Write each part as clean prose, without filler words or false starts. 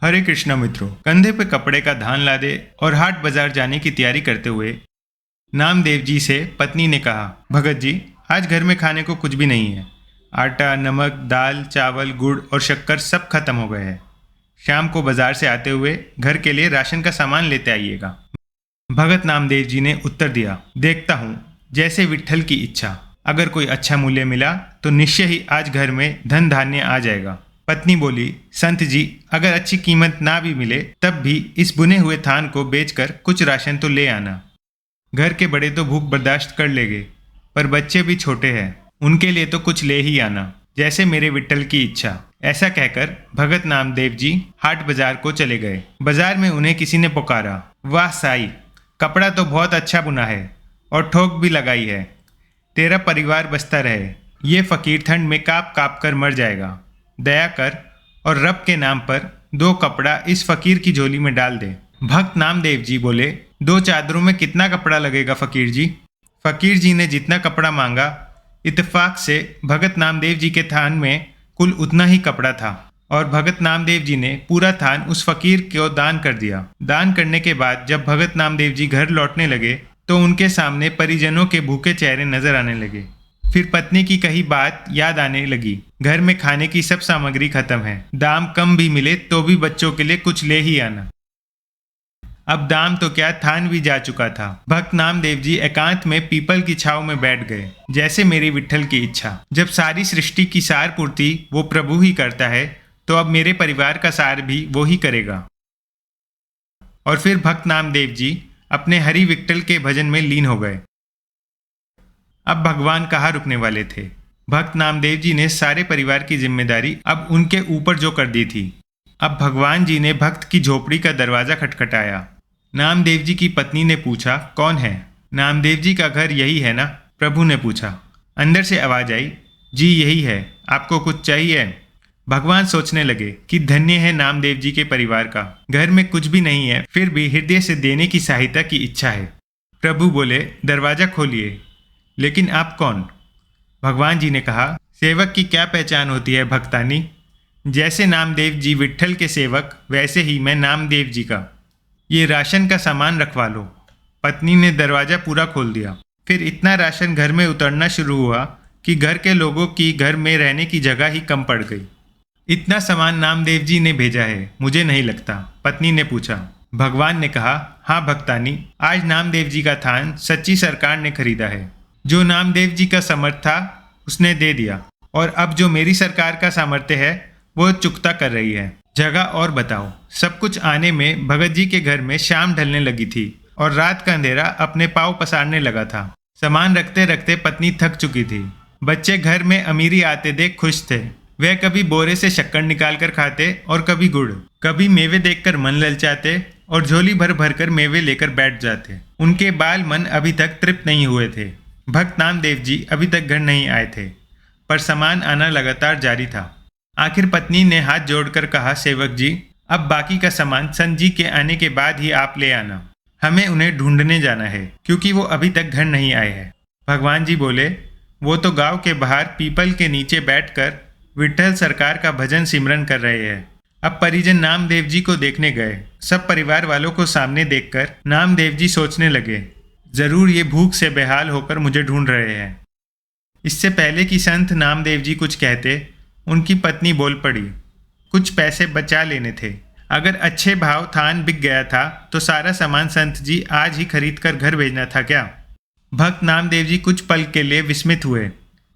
हरे कृष्णा मित्रों, कंधे पे कपड़े का धान लादे और हाट बाजार जाने की तैयारी करते हुए नामदेव जी से पत्नी ने कहा, भगत जी, आज घर में खाने को कुछ भी नहीं है। आटा, नमक, दाल, चावल, गुड़ और शक्कर सब खत्म हो गए हैं। शाम को बाजार से आते हुए घर के लिए राशन का सामान लेते आइएगा। भगत नामदेव जी ने उत्तर दिया, देखता हूँ, जैसे विट्ठल की इच्छा। अगर कोई अच्छा मूल्य मिला तो निश्चय ही आज घर में धन धान्य आ जाएगा। पत्नी बोली, संत जी, अगर अच्छी कीमत ना भी मिले तब भी इस बुने हुए थान को बेचकर कुछ राशन तो ले आना। घर के बड़े तो भूख बर्दाश्त कर लेंगे, पर बच्चे भी छोटे हैं, उनके लिए तो कुछ ले ही आना, जैसे मेरे विट्ठल की इच्छा। ऐसा कहकर भगत नामदेव जी हाट बाजार को चले गए। बाजार में उन्हें किसी ने पुकारा, वाह साई, कपड़ा तो बहुत अच्छा बुना है और ठोक भी लगाई है। तेरा परिवार बसता रहे। ये फकीर ठंड में काँप काँप कर मर जाएगा। दया कर और रब के नाम पर 2 कपड़ा इस फकीर की झोली में डाल दे। भक्त नामदेव जी बोले, 2 चादरों में कितना कपड़ा लगेगा फकीर जी? फकीर जी ने जितना कपड़ा मांगा, इत्तेफाक से भगत नामदेव जी के थान में कुल उतना ही कपड़ा था और भगत नामदेव जी ने पूरा थान उस फकीर को दान कर दिया। दान करने के बाद जब भगत नामदेव जी घर लौटने लगे तो उनके सामने परिजनों के भूखे चेहरे नजर आने लगे। फिर पत्नी की कही बात याद आने लगी, घर में खाने की सब सामग्री खत्म है, दाम कम भी मिले तो भी बच्चों के लिए कुछ ले ही आना। अब दाम तो क्या, थान भी जा चुका था। भक्त नामदेव जी एकांत में पीपल की छाव में बैठ गए, जैसे मेरी विट्ठल की इच्छा। जब सारी सृष्टि की सार पूर्ति वो प्रभु ही करता है, तो अब मेरे परिवार का सार भी वो ही करेगा। और फिर भक्त नामदेव जी अपने हरि विट्ठल के भजन में लीन हो गए। अब भगवान कहाँ रुकने वाले थे। भक्त नामदेव जी ने सारे परिवार की जिम्मेदारी अब उनके ऊपर जो कर दी थी। अब भगवान जी ने भक्त की झोपड़ी का दरवाजा खटखटाया। नामदेव जी की पत्नी ने पूछा, कौन है? नामदेव जी का घर यही है ना? प्रभु ने पूछा। अंदर से आवाज आई, जी यही है, आपको कुछ चाहिए? भगवान सोचने लगे कि धन्य है नामदेव जी के परिवार का, घर में कुछ भी नहीं है, फिर भी हृदय से देने की सहायता की इच्छा है। प्रभु बोले, दरवाजा खोलिए। लेकिन आप कौन? भगवान जी ने कहा, सेवक की क्या पहचान होती है भक्तानी? जैसे नामदेव जी विट्ठल के सेवक, वैसे ही मैं नामदेव जी का। ये राशन का सामान रखवा लो। पत्नी ने दरवाजा पूरा खोल दिया। फिर इतना राशन घर में उतरना शुरू हुआ कि घर के लोगों की घर में रहने की जगह ही कम पड़ गई। इतना सामान नामदेव जी ने भेजा है, मुझे नहीं लगता, पत्नी ने पूछा। भगवान ने कहा, हाँ भक्तानी, आज नामदेव जी का थान सच्ची सरकार ने खरीदा है। जो नामदेव जी का सामर्थ्य था उसने दे दिया, और अब जो मेरी सरकार का सामर्थ्य है वो चुकता कर रही है। जगह और बताओ। सब कुछ आने में भगत जी के घर में शाम ढलने लगी थी और रात का अंधेरा अपने पाँव पसारने लगा था। सामान रखते रखते पत्नी थक चुकी थी। बच्चे घर में अमीरी आते देख खुश थे। वह कभी बोरे से शक्कर निकाल कर खाते और कभी गुड़। कभी मेवे देखकर मन ललचाते और झोली भर भर कर मेवे लेकर बैठ जाते। उनके बाल मन अभी तक तृप्त नहीं हुए थे। भक्त नामदेव जी अभी तक घर नहीं आए थे, पर सामान आना लगातार जारी था। आखिर पत्नी ने हाथ जोड़कर कहा, सेवक जी, अब बाकी का सामान संत जी के आने के बाद ही आप ले आना। हमें उन्हें ढूंढने जाना है, क्योंकि वो अभी तक घर नहीं आए हैं। भगवान जी बोले, वो तो गांव के बाहर पीपल के नीचे बैठकर विट्ठल सरकार का भजन सिमरन कर रहे हैं। अब परिजन नामदेव जी को देखने गए। सब परिवार वालों को सामने देखकर नामदेव जी सोचने लगे, जरूर ये भूख से बेहाल होकर मुझे ढूंढ रहे हैं। इससे पहले कि संत नामदेव जी कुछ कहते, उनकी पत्नी बोल पड़ी, कुछ पैसे बचा लेने थे। अगर अच्छे भाव थान बिक गया था तो सारा सामान संत जी आज ही खरीद कर घर भेजना था क्या? भक्त नामदेव जी कुछ पल के लिए विस्मित हुए।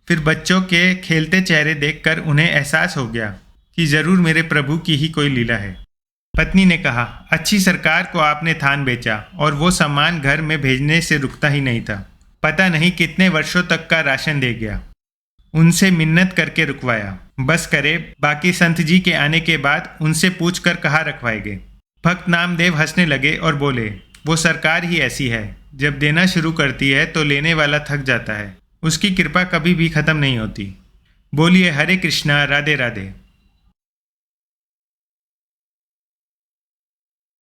फिर बच्चों के खेलते चेहरे देखकर उन्हें एहसास हो गया कि जरूर मेरे प्रभु की ही कोई लीला है। पत्नी ने कहा, अच्छी सरकार को आपने थान बेचा और वो सामान घर में भेजने से रुकता ही नहीं था। पता नहीं कितने वर्षों तक का राशन दे गया। उनसे मिन्नत करके रुकवाया। बस करे, बाकी संत जी के आने के बाद उनसे पूछकर कहाँ रखवाएंगे। भक्त नामदेव हंसने लगे और बोले, वो सरकार ही ऐसी है, जब देना शुरू करती है तो लेने वाला थक जाता है। उसकी कृपा कभी भी खत्म नहीं होती। बोलिए हरे कृष्णा, राधे राधे।